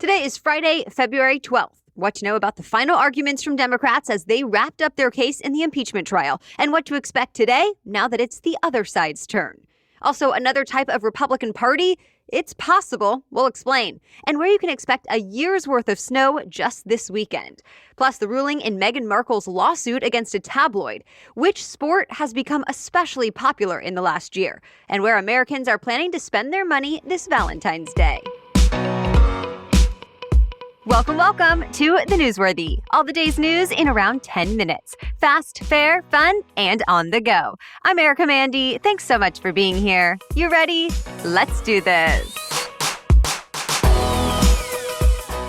Today is Friday, February 12th. What to know about the final arguments from Democrats as they wrapped up their case in the impeachment trial, and what to expect today now that it's the other side's turn. Also, another type of Republican Party? It's possible. We'll explain. And where you can expect a year's worth of snow just this weekend. Plus, the ruling in Meghan Markle's lawsuit against a tabloid. Which sport has become especially popular in the last year? And where Americans are planning to spend their money this Valentine's Day. Welcome to The Newsworthy. All the day's news in around 10 minutes. Fast, fair, fun, and on the go. I'm Erica Mandy. Thanks so much for being here. You ready? Let's do this.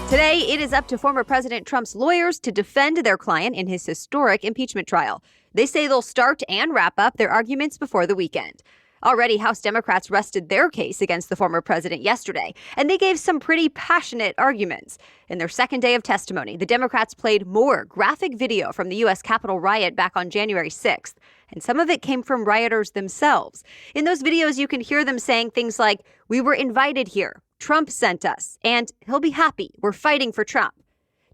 Today, it is up to former President Trump's lawyers to defend their client in his historic impeachment trial. They say they'll start and wrap up their arguments before the weekend. Already, House Democrats rested their case against the former president yesterday, and they gave some pretty passionate arguments. In their second day of testimony, the Democrats played more graphic video from the U.S. Capitol riot back on January 6th, and some of it came from rioters themselves. In those videos, you can hear them saying things like, "We were invited here, Trump sent us, and he'll be happy, we're fighting for Trump."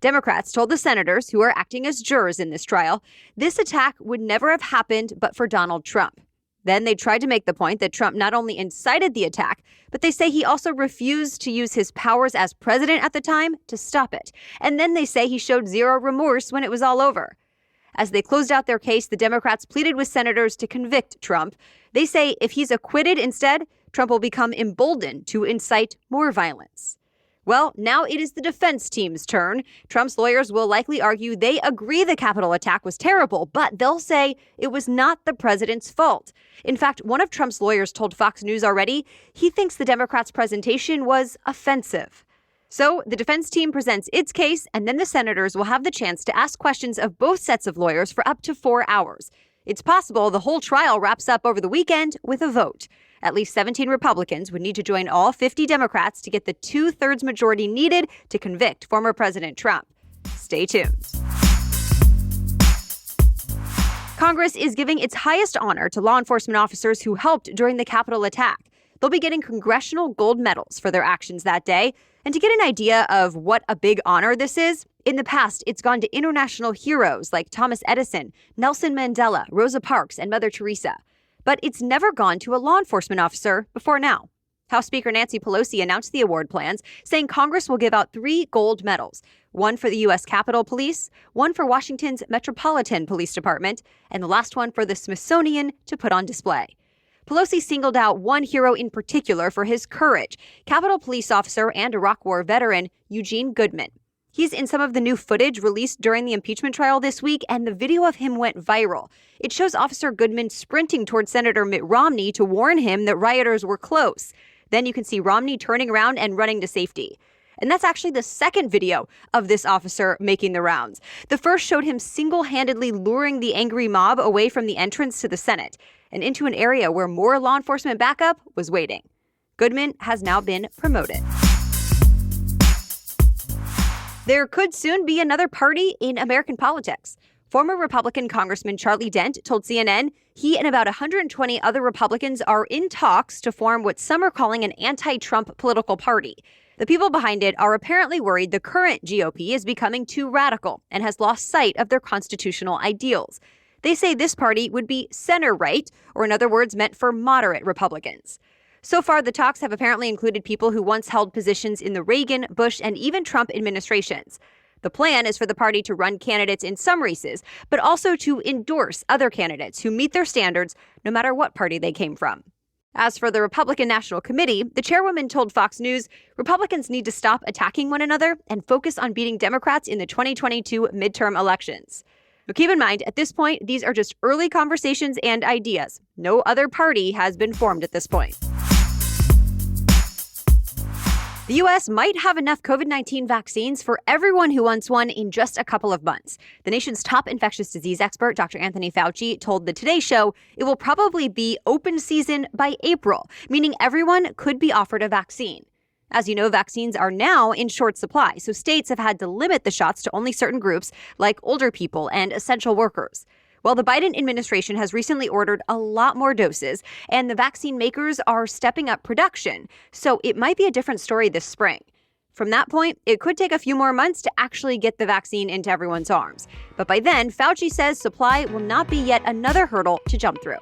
Democrats told the senators, who are acting as jurors in this trial, this attack would never have happened but for Donald Trump. Then they tried to make the point that Trump not only incited the attack, but they say he also refused to use his powers as president at the time to stop it. And then they say he showed zero remorse when it was all over. As they closed out their case, the Democrats pleaded with senators to convict Trump. They say if he's acquitted instead, Trump will become emboldened to incite more violence. Well, now it is the defense team's turn. Trump's lawyers will likely argue they agree the Capitol attack was terrible, but they'll say it was not the president's fault. In fact, one of Trump's lawyers told Fox News already he thinks the Democrats' presentation was offensive. So the defense team presents its case, and then the senators will have the chance to ask questions of both sets of lawyers for up to 4 hours. It's possible the whole trial wraps up over the weekend with a vote. At least 17 Republicans would need to join all 50 Democrats to get the 2/3 majority needed to convict former President Trump. Stay tuned. Congress is giving its highest honor to law enforcement officers who helped during the Capitol attack. They'll be getting Congressional gold medals for their actions that day. And to get an idea of what a big honor this is, in the past, it's gone to international heroes like Thomas Edison, Nelson Mandela, Rosa Parks, and Mother Teresa. But it's never gone to a law enforcement officer before now. House Speaker Nancy Pelosi announced the award plans, saying Congress will give out 3 gold medals, one for the U.S. Capitol Police, one for Washington's Metropolitan Police Department, and the last one for the Smithsonian to put on display. Pelosi singled out one hero in particular for his courage, Capitol Police officer and Iraq War veteran Eugene Goodman. He's in some of the new footage released during the impeachment trial this week, and the video of him went viral. It shows Officer Goodman sprinting towards Senator Mitt Romney to warn him that rioters were close. Then you can see Romney turning around and running to safety. And that's actually the second video of this officer making the rounds. The first showed him single-handedly luring the angry mob away from the entrance to the Senate and into an area where more law enforcement backup was waiting. Goodman has now been promoted. There could soon be another party in American politics. Former Republican Congressman Charlie Dent told CNN he and about 120 other Republicans are in talks to form what some are calling an anti-Trump political party. The people behind it are apparently worried the current GOP is becoming too radical and has lost sight of their constitutional ideals. They say this party would be center-right, or in other words, meant for moderate Republicans. So far, the talks have apparently included people who once held positions in the Reagan, Bush, and even Trump administrations. The plan is for the party to run candidates in some races, but also to endorse other candidates who meet their standards no matter what party they came from. As for the Republican National Committee, the chairwoman told Fox News Republicans need to stop attacking one another and focus on beating Democrats in the 2022 midterm elections. But keep in mind, at this point, these are just early conversations and ideas. No other party has been formed at this point. The U.S. might have enough COVID-19 vaccines for everyone who wants one in just a couple of months. The nation's top infectious disease expert, Dr. Anthony Fauci, told the Today Show it will probably be open season by April, meaning everyone could be offered a vaccine. As you know, vaccines are now in short supply, so states have had to limit the shots to only certain groups like older people and essential workers. Well, the Biden administration has recently ordered a lot more doses, and the vaccine makers are stepping up production, so it might be a different story this spring. From that point, it could take a few more months to actually get the vaccine into everyone's arms. But by then, Fauci says supply will not be yet another hurdle to jump through.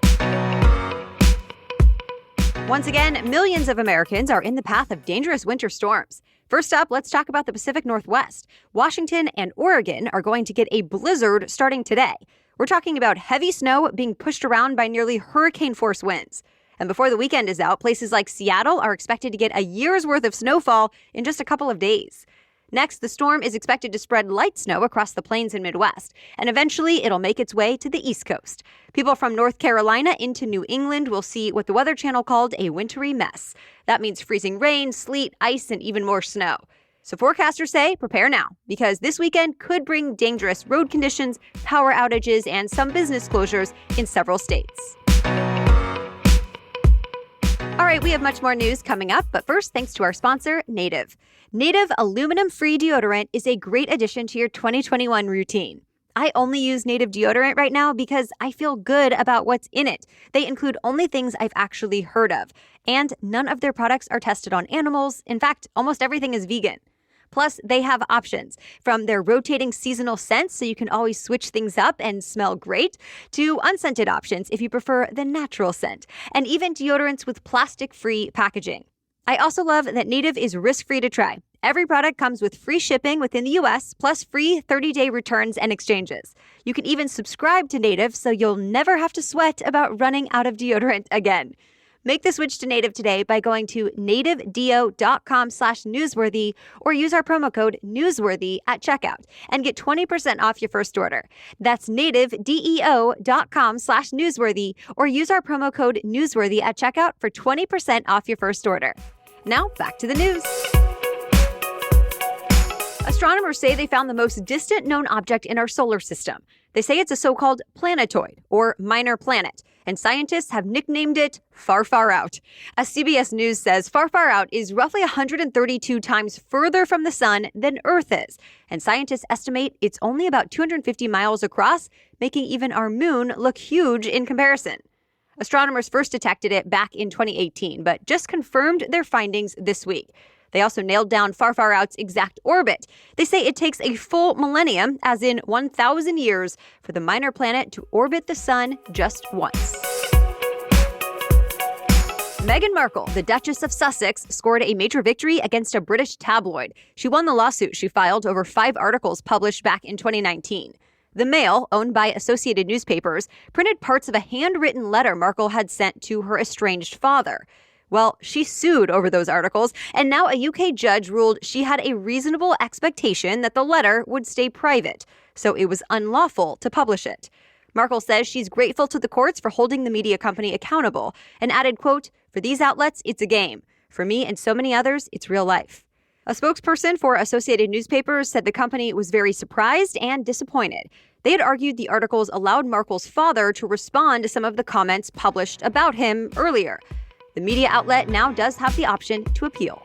Once again, millions of Americans are in the path of dangerous winter storms. First up, let's talk about the Pacific Northwest. Washington and Oregon are going to get a blizzard starting today. We're talking about heavy snow being pushed around by nearly hurricane-force winds. And before the weekend is out, places like Seattle are expected to get a year's worth of snowfall in just a couple of days. Next, the storm is expected to spread light snow across the plains and Midwest, and eventually it'll make its way to the East Coast. People from North Carolina into New England will see what the Weather Channel called a wintry mess. That means freezing rain, sleet, ice, and even more snow. So forecasters say prepare now, because this weekend could bring dangerous road conditions, power outages, and some business closures in several states. All right, we have much more news coming up, but first, thanks to our sponsor, Native. Native aluminum-free deodorant is a great addition to your 2021 routine. I only use Native deodorant right now because I feel good about what's in it. They include only things I've actually heard of, and none of their products are tested on animals. In fact, almost everything is vegan. Plus, they have options, from their rotating seasonal scents so you can always switch things up and smell great, to unscented options if you prefer the natural scent, and even deodorants with plastic-free packaging. I also love that Native is risk-free to try. Every product comes with free shipping within the U.S., plus free 30-day returns and exchanges. You can even subscribe to Native so you'll never have to sweat about running out of deodorant again. Make the switch to Native today by going to nativedeo.com/newsworthy or use our promo code newsworthy at checkout and get 20% off your first order. That's nativedeo.com/newsworthy or use our promo code newsworthy at checkout for 20% off your first order. Now back to the news. Astronomers say they found the most distant known object in our solar system. They say it's a so-called planetoid, or minor planet, and scientists have nicknamed it Far, Far Out. As CBS News says, Far, Far Out is roughly 132 times further from the sun than Earth is, and scientists estimate it's only about 250 miles across, making even our moon look huge in comparison. Astronomers first detected it back in 2018, but just confirmed their findings this week. They also nailed down Far, Far Out's exact orbit. They say it takes a full millennium, as in 1,000 years, for the minor planet to orbit the sun just once. Meghan Markle, the Duchess of Sussex, scored a major victory against a British tabloid. She won the lawsuit she filed over 5 articles published back in 2019. The Mail, owned by Associated Newspapers, printed parts of a handwritten letter Markle had sent to her estranged father. Well, she sued over those articles, and now a UK judge ruled she had a reasonable expectation that the letter would stay private, so it was unlawful to publish it. Markle says she's grateful to the courts for holding the media company accountable, and added, quote, "For these outlets, it's a game. For me and so many others, it's real life." A spokesperson for Associated Newspapers said the company was very surprised and disappointed. They had argued the articles allowed Markle's father to respond to some of the comments published about him earlier. The media outlet now does have the option to appeal.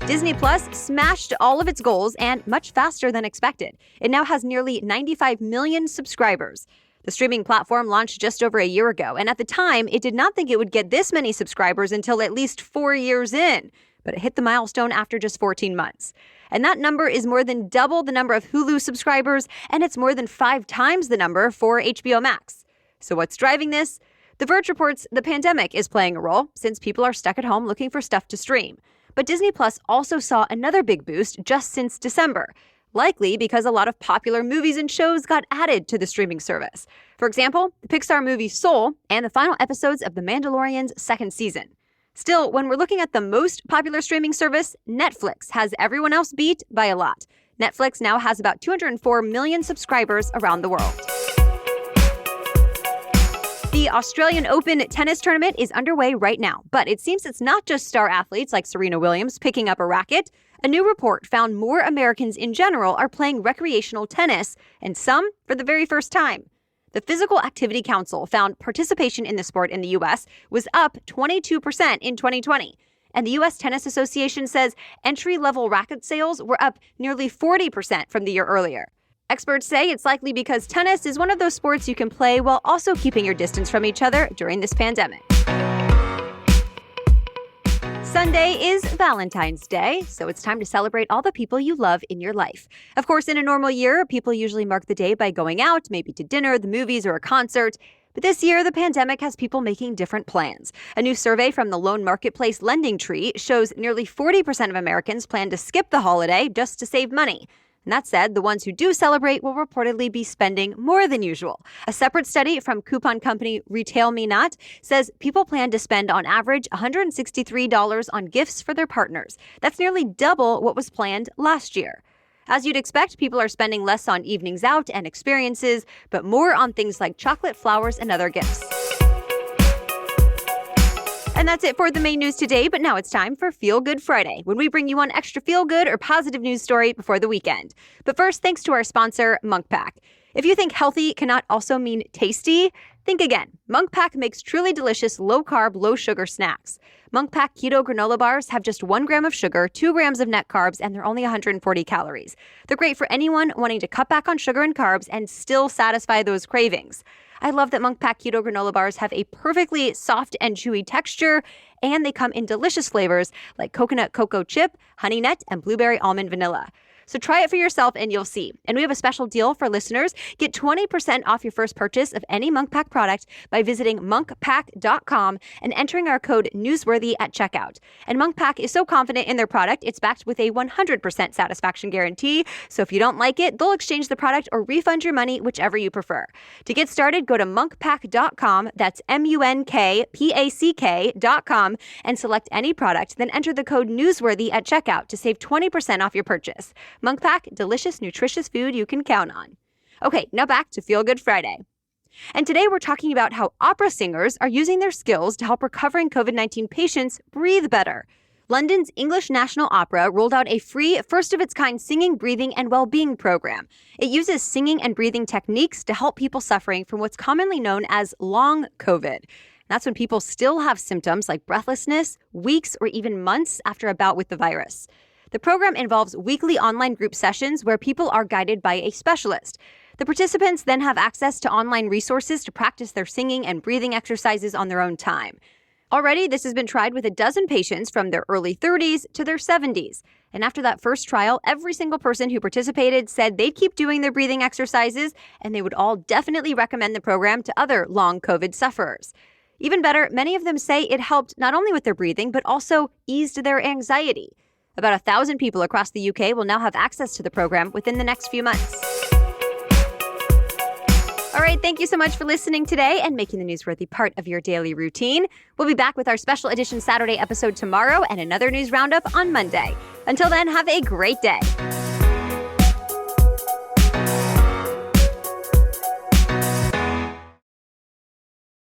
Disney Plus smashed all of its goals and much faster than expected. It now has nearly 95 million subscribers. The streaming platform launched just over a year ago, and at the time, it did not think it would get this many subscribers until at least 4 years in. But it hit the milestone after just 14 months. And that number is more than double the number of Hulu subscribers, and it's more than 5 times the number for HBO Max. So what's driving this? The Verge reports the pandemic is playing a role, since people are stuck at home looking for stuff to stream. But Disney Plus also saw another big boost just since December, likely because a lot of popular movies and shows got added to the streaming service. For example, the Pixar movie Soul and the final episodes of The Mandalorian's 2nd season. Still, when we're looking at the most popular streaming service, Netflix has everyone else beat by a lot. Netflix now has about 204 million subscribers around the world. The Australian Open tennis tournament is underway right now, but it seems it's not just star athletes like Serena Williams picking up a racket. A new report found more Americans in general are playing recreational tennis, and some for the very first time. The Physical Activity Council found participation in the sport in the U.S. was up 22% in 2020. And the U.S. Tennis Association says entry-level racket sales were up nearly 40% from the year earlier. Experts say it's likely because tennis is one of those sports you can play while also keeping your distance from each other during this pandemic. Sunday is Valentine's Day, so it's time to celebrate all the people you love in your life. Of course, in a normal year, people usually mark the day by going out, maybe to dinner, the movies, or a concert. But this year, the pandemic has people making different plans. A new survey from the loan marketplace Lending Tree shows nearly 40% of Americans plan to skip the holiday just to save money. And that said, the ones who do celebrate will reportedly be spending more than usual. A separate study from coupon company Retail Me Not says people plan to spend on average $163 on gifts for their partners. That's nearly double what was planned last year. As you'd expect, people are spending less on evenings out and experiences, but more on things like chocolate, flowers, and other gifts. And that's it for the main news today, but now it's time for Feel Good Friday, when we bring you one extra feel-good or positive news story before the weekend. But first, thanks to our sponsor, Munk Pack. If you think healthy cannot also mean tasty, think again. Munk Pack makes truly delicious low-carb, low-sugar snacks. Munk Pack Keto Granola Bars have just 1 gram of sugar, 2 grams of net carbs, and they're only 140 calories. They're great for anyone wanting to cut back on sugar and carbs and still satisfy those cravings. I love that Munk Pack Keto Granola Bars have a perfectly soft and chewy texture, and they come in delicious flavors like coconut cocoa chip, honey nut, and blueberry almond vanilla. So try it for yourself and you'll see. And we have a special deal for listeners. Get 20% off your first purchase of any Munk Pack product by visiting monkpack.com and entering our code newsworthy at checkout. And Munk Pack is so confident in their product, it's backed with a 100% satisfaction guarantee. So if you don't like it, they'll exchange the product or refund your money, whichever you prefer. To get started, go to monkpack.com, that's monkpack.com, and select any product, then enter the code newsworthy at checkout to save 20% off your purchase. Munk Pack, delicious, nutritious food you can count on. Okay, now back to Feel Good Friday. And today we're talking about how opera singers are using their skills to help recovering COVID-19 patients breathe better. London's English National Opera rolled out a free, first-of-its-kind singing, breathing, and well-being program. It uses singing and breathing techniques to help people suffering from what's commonly known as long COVID. That's when people still have symptoms like breathlessness, weeks or even months after a bout with the virus. The program involves weekly online group sessions where people are guided by a specialist. The participants then have access to online resources to practice their singing and breathing exercises on their own time. Already, this has been tried with 12 patients from their early 30s to their 70s. And after that first trial, every single person who participated said they'd keep doing their breathing exercises, and they would all definitely recommend the program to other long COVID sufferers. Even better, many of them say it helped not only with their breathing, but also eased their anxiety. About 1,000 people across the UK will now have access to the program within the next few months. All right, thank you so much for listening today and making the newsworthy part of your daily routine. We'll be back with our special edition Saturday episode tomorrow and another news roundup on Monday. Until then, have a great day.